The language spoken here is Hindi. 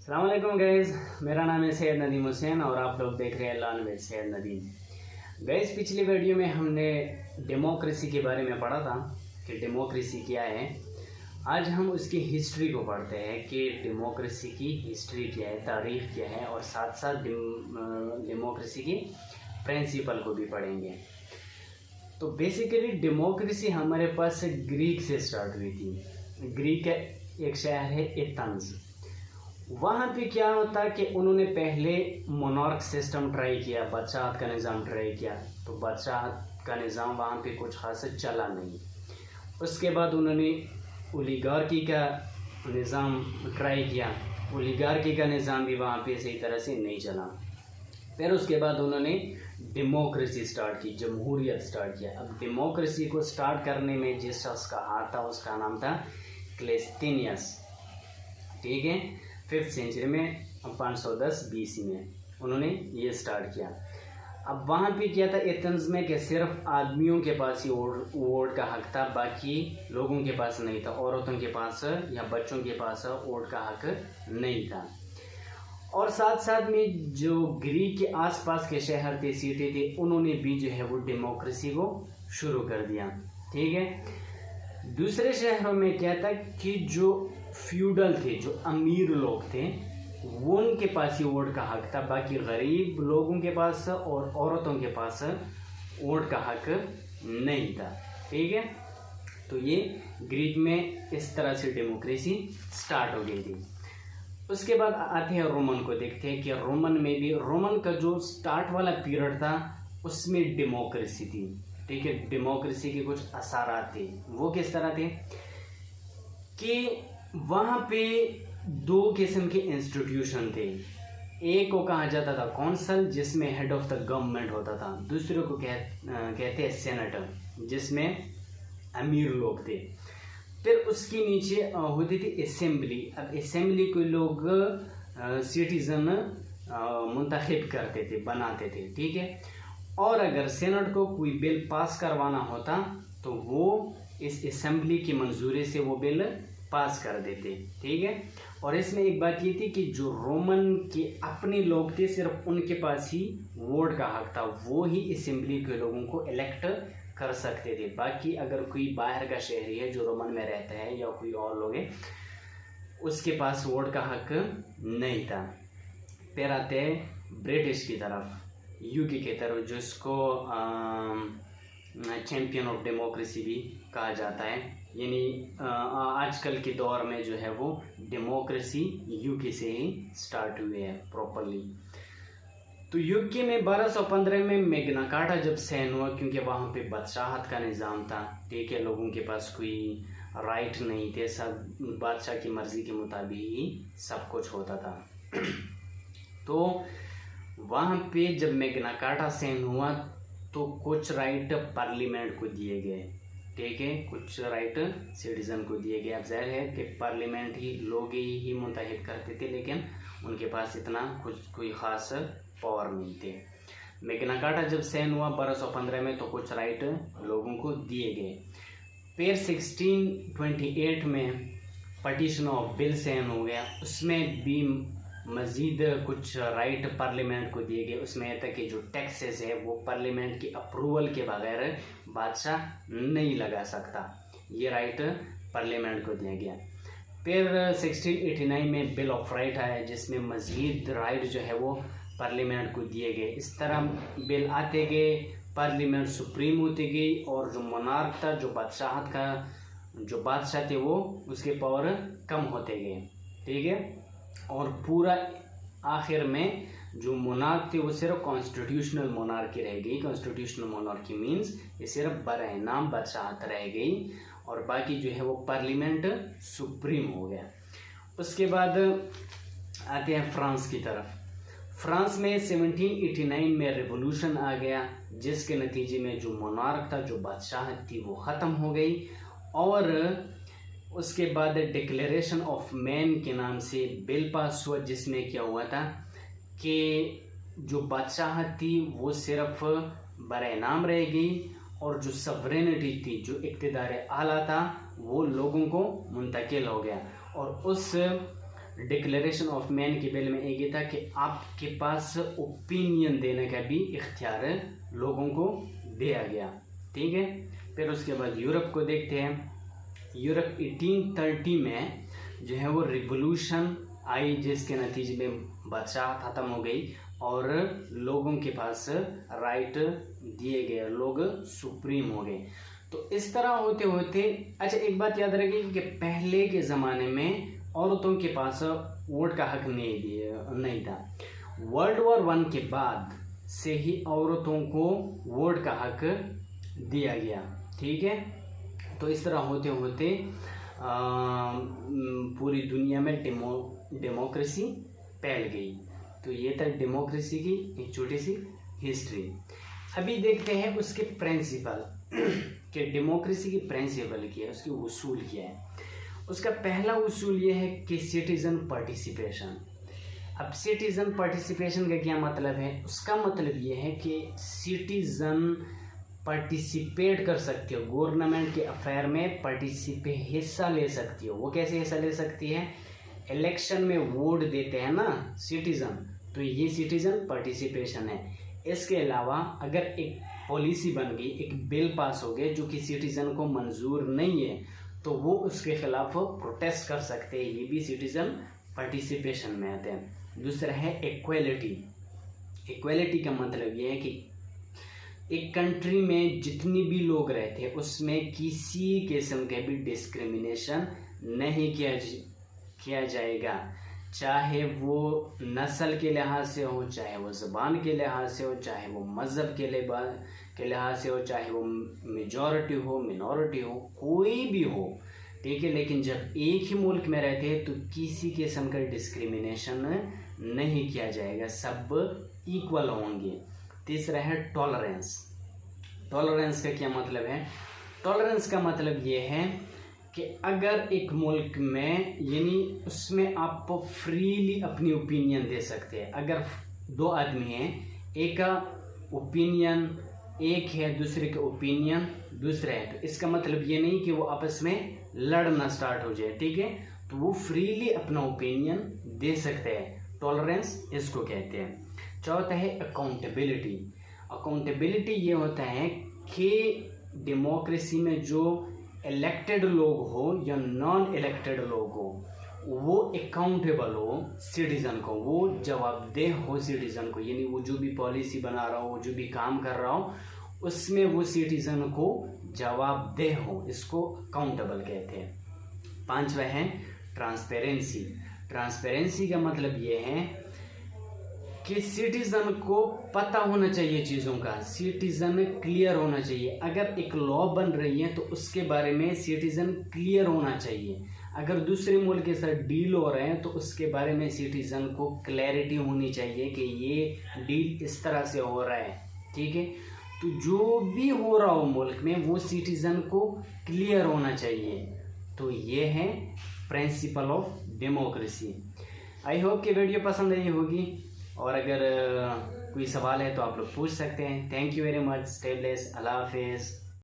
अस्सलाम वालेकुम गाइज़, मेरा नाम है सैयद नदीम हुसैन और आप लोग देख रहे हैं learn with Syed Nadeem. Guys, पिछली वीडियो में हमने डेमोक्रेसी के बारे में पढ़ा था कि डेमोक्रेसी क्या है। आज हम उसकी हिस्ट्री को पढ़ते हैं कि डेमोक्रेसी की हिस्ट्री क्या है, तारीख़ क्या है, और साथ साथ डेमोक्रेसी की प्रिंसिपल को भी पढ़ेंगे। तो बेसिकली डेमोक्रेसी हमारे पास ग्रीक से स्टार्ट हुई थी। ग्रीक का एक शहर है एथेंस। वहाँ पे क्या होता कि उन्होंने पहले मोनार्क सिस्टम ट्राई किया, बादशाहत का निज़ाम ट्राई किया, तो बादशाहत का निज़ाम वहाँ पे कुछ खास चला नहीं। उसके बाद उन्होंने ओलिगार्की का निज़ाम ट्राई किया, ओलिगार्की का निज़ाम भी वहाँ पे सही तरह से नहीं चला। फिर उसके बाद उन्होंने डेमोक्रेसी स्टार्ट की, जमहूरियत स्टार्ट किया। अब डेमोक्रेसी को स्टार्ट करने में जिस शख्स का हाथ था उसका नाम था क्लेस्टेनियस। ठीक है, 5th सेंचुरी में 510 BC में उन्होंने ये स्टार्ट किया। अब वहाँ पे क्या था एथेंस में कि सिर्फ आदमियों के पास ही वोट का हक था, बाकी लोगों के पास नहीं था, औरतों के पास या बच्चों के पास वोट का हक नहीं था। और साथ साथ में जो ग्रीक के आसपास के शहर थे, सिटी थे, उन्होंने भी जो है वो डेमोक्रेसी को शुरू कर दिया। ठीक है, दूसरे शहरों में क्या था कि जो फ्यूडल थे, जो अमीर लोग थे, वो उनके पास ही वोट का हक था, बाकी गरीब लोगों के पास और औरतों के पास वोट का हक नहीं था। ठीक है, तो ये ग्रीक में इस तरह से डेमोक्रेसी स्टार्ट हो गई थी। उसके बाद आते हैं रोमन को, देखते हैं कि रोमन में भी, रोमन का जो स्टार्ट वाला पीरियड था उसमें डेमोक्रेसी थी। ठीक है, डेमोक्रेसी के कुछ असरात थे। वो किस तरह थे कि वहाँ पे 2 किस्म के इंस्टीट्यूशन थे। एक को कहा जाता था कौंसल, जिसमें हेड ऑफ द गवर्नमेंट होता था। दूसरे को कहते हैं सेनेटर, जिसमें अमीर लोग थे। फिर उसके नीचे होती थी असेंबली। अब असेंबली को लोग सिटीजन मुंतखब करते थे, बनाते थे। ठीक है, और अगर सेनेट को कोई बिल पास करवाना होता तो वो इस असेंबली की मंजूरी से वो बिल पास कर देते। ठीक है, और इसमें एक बात ये थी कि जो रोमन के अपने लोग थे सिर्फ उनके पास ही वोट का हक था, वो ही असेंबली के लोगों को इलेक्ट कर सकते थे। बाकी अगर कोई बाहर का शहरी है जो रोमन में रहता है या कोई और लोग है, उसके पास वोट का हक नहीं था। फिर आते हैं ब्रिटिश की तरफ, यूके की तरफ, जिसको चैम्पियन ऑफ डेमोक्रेसी भी कहा जाता है। यानी आजकल के दौर में जो है वो डेमोक्रेसी यूके से ही स्टार्ट हुई है प्रॉपरली। तो यूके में 1215 में मैग्ना कार्टा जब साइन हुआ, क्योंकि वहाँ पे बादशाहत का निज़ाम था। ठीक है, लोगों के पास कोई राइट नहीं थे, सब बादशाह की मर्ज़ी के मुताबिक ही सब कुछ होता था। तो वहाँ पे जब मैग्ना कार्टा साइन हुआ तो कुछ राइट पार्लियामेंट को दिए गए। ठीक है, कुछ राइट सिटीजन को दिए गए। अब जाहिर है कि पार्लियामेंट ही लोग ही मुंतखब करते थे, लेकिन उनके पास इतना कुछ कोई ख़ास पावर नहीं थे। मैग्ना कार्टा जब साइन हुआ 1215 में तो कुछ राइट लोगों को दिए गए। फिर 1628 में पटिशन ऑफ बिल साइन हो गया, उसमें भी मज़ीद कुछ राइट पार्लियामेंट को दिए गए। उसमें यह था कि जो टैक्सेस है वो पार्लियामेंट की अप्रूवल के बगैर बादशाह नहीं लगा सकता, ये राइट पार्लियामेंट को दिया गया। फिर 1689 में बिल ऑफ राइट आया, जिसमें मज़ीद राइट जो है वो पार्लियामेंट को दिए गए। इस तरह बिल आते गए, पार्लियामेंट सुप्रीम होती गई, और जो मोनार्क था, जो बादशाहत का जो बादशाह थे, वो उसके पावर कम होते गए। ठीक है, और पूरा आखिर में जो मोनार्क थे वो सिर्फ कॉन्स्टिट्यूशनल मोनार्की रह गई। कॉन्स्टिट्यूशनल मोनार्की मीन्स ये सिर्फ बराए नाम बादशाहत रह गई, और बाकी जो है वो पार्लियामेंट सुप्रीम हो गया। उसके बाद आते हैं फ्रांस की तरफ। फ्रांस में 1789 में रिवॉल्यूशन आ गया, जिसके नतीजे में जो मोनार्क था, जो बादशाहत थी, वो ख़त्म हो गई। और उसके बाद डिक्लेरेशन ऑफ मैन के नाम से बिल पास हुआ, जिसमें क्या हुआ था कि जो बादशाहत थी वो सिर्फ बराए नाम रह गई, और जो सवरेनिटी थी, जो इक़्तिदार आला था, वो लोगों को मुंतकिल हो गया। और उस डिक्लेरेशन ऑफ मैन के बिल में एक ये था कि आपके पास ओपिनियन देने का भी इख्तियार लोगों को दिया गया। ठीक है, फिर उसके बाद यूरोप को देखते हैं। यूरोप 1830 में जो है वो रिवोल्यूशन आई, जिसके नतीजे में बादशाह खत्म हो गई और लोगों के पास राइट दिए गए, लोग सुप्रीम हो गए। तो इस तरह होते होते, अच्छा एक बात याद रखिए कि पहले के ज़माने में औरतों के पास वोट का हक नहीं था। वर्ल्ड वॉर 1 के बाद से ही औरतों को वोट का हक दिया गया। ठीक है, तो इस तरह होते होते पूरी दुनिया में डेमोक्रेसी फैल गई। तो ये था डेमोक्रेसी की एक छोटी सी हिस्ट्री। अभी देखते हैं उसके प्रिंसिपल कि डेमोक्रेसी की प्रिंसिपल क्या है, उसकी उसूल क्या है। उसका पहला उसूल ये है कि सिटीजन पार्टिसिपेशन। अब सिटीजन पार्टिसिपेशन का क्या मतलब है? उसका मतलब ये है कि सिटीजन पार्टिसिपेट कर सकती हो, गवर्नमेंट के अफेयर में हिस्सा ले सकती हो। वो कैसे हिस्सा ले सकती है? इलेक्शन में वोट देते हैं ना सिटीजन, तो ये सिटीजन पार्टिसिपेशन है। इसके अलावा अगर एक पॉलिसी बन गई, एक बिल पास हो गया जो कि सिटीजन को मंजूर नहीं है, तो वो उसके खिलाफ प्रोटेस्ट कर सकते हैं। ये भी सिटीजन पार्टिसिपेशन में आते हैं। दूसरा है इक्वलिटी। इक्वलिटी का मतलब ये है कि एक कंट्री में जितनी भी लोग रहते हैं उसमें किसी किस्म के भी डिस्क्रिमिनेशन नहीं किया जाएगा, चाहे वो नस्ल के लिहाज से हो, चाहे वो ज़बान के लिहाज से हो, चाहे वो मज़हब के लिहाज से हो, चाहे वो मेजॉरिटी हो, मिनॉरिटी हो, कोई भी हो। ठीक है, लेकिन जब एक ही मुल्क में रहते हैं तो किसी किस्म का डिस्क्रिमिनेशन नहीं किया जाएगा, सब इक्वल होंगे। तीसरा है टॉलरेंस। टॉलरेंस का क्या मतलब है? टॉलरेंस का मतलब ये है कि अगर एक मुल्क में, यानी उसमें आप फ्रीली अपनी ओपिनियन दे सकते हैं। अगर दो आदमी हैं, एक का ओपिनियन एक है, दूसरे का ओपिनियन दूसरा है, तो इसका मतलब ये नहीं कि वो आपस में लड़ना स्टार्ट हो जाए। ठीक है, तो वो फ्रीली अपना ओपिनियन दे सकते हैं। टॉलरेंस इसको कहते हैं। चौथा है अकाउंटेबिलिटी। अकाउंटेबिलिटी ये होता है कि डेमोक्रेसी में जो इलेक्टेड लोग हो या नॉन इलेक्टेड लोग हो, वो अकाउंटेबल हो सिटीजन को, वो जवाबदेह हो सिटीजन को। यानी वो जो भी पॉलिसी बना रहा हो, जो भी काम कर रहा हो, उसमें वो सिटीजन को जवाबदेह हो। इसको अकाउंटेबल कहते हैं। पांचवा है ट्रांसपेरेंसी। ट्रांसपेरेंसी का मतलब ये है कि सिटीजन को पता होना चाहिए चीज़ों का, सिटीजन क्लियर होना चाहिए। अगर एक लॉ बन रही है तो उसके बारे में सिटीजन क्लियर होना चाहिए। अगर दूसरे मुल्क के साथ डील हो रहे हैं तो उसके बारे में सिटीजन को क्लैरिटी होनी चाहिए कि ये डील इस तरह से हो रहा है। ठीक है, तो जो भी हो रहा हो मुल्क में वो सिटीजन को क्लियर होना चाहिए। तो ये है principle of democracy. I hope कि वीडियो पसंद आई होगी, और अगर कोई सवाल है तो आप लोग पूछ सकते हैं। Thank you very much. Stay blessed. अल्लाह हाफिज़।